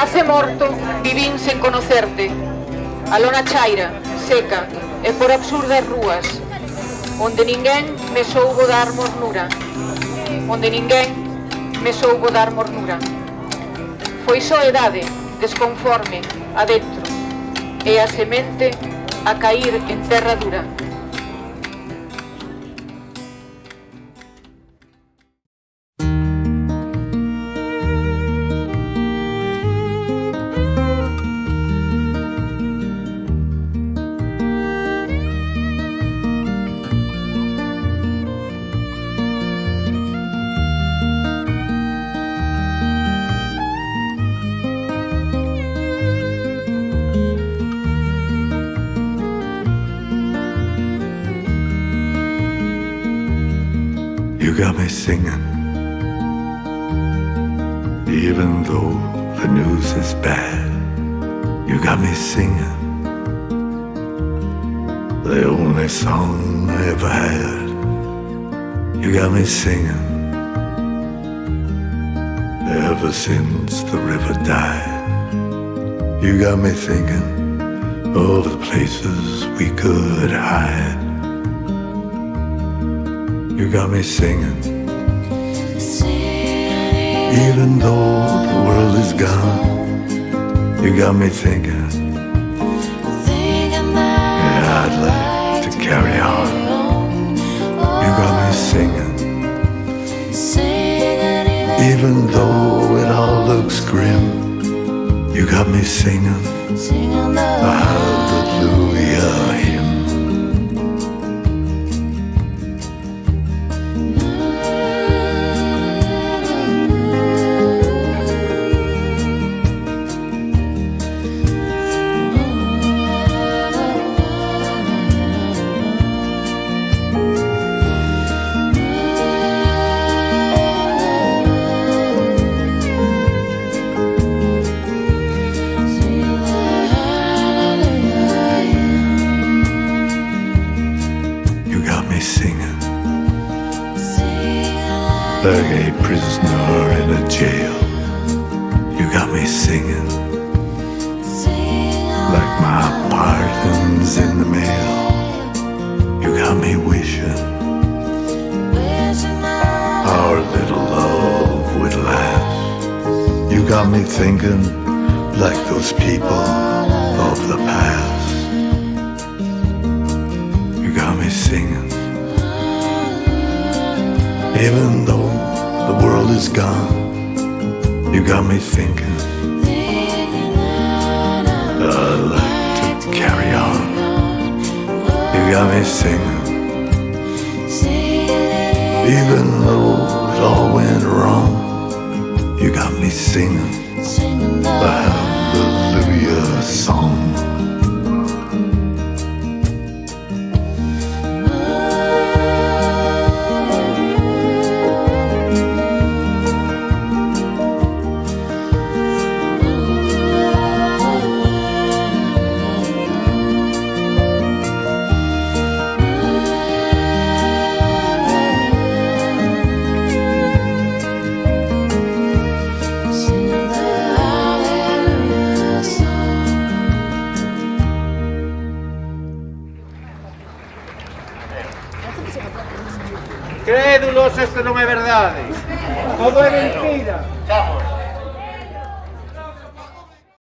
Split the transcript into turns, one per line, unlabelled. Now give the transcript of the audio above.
Nace morto, vivín sen conocerte. A lona chaira, seca, e por absurdas rúas, onde ninguén me soubo dar mornura. Onde ninguén me soubo dar mornura. Foi soedade, desconforme, adentro, e a semente a cair en terra dura.
You got me singing, even though the news is bad. You got me singing, the only song I ever had. You got me singing, ever since the river died. You got me thinking of the places we could hide. You got me singing, even though the world is gone. You got me thinking, yeah, I'd like to carry on. You got me singing, even though it all looks grim. You got me singing a hallelujah hymn. Like a prisoner in a jail. You got me singing, like my pardon's in the mail. You got me wishing our little love would last. You got me thinking like those people of the past. You got me singing, even though the world is gone. You got me thinking, I'd like to carry on. You got me singing, even though it all went wrong. You got me singing the hallelujah song.
Crédulos, isto non é verdade. Todo é mentira.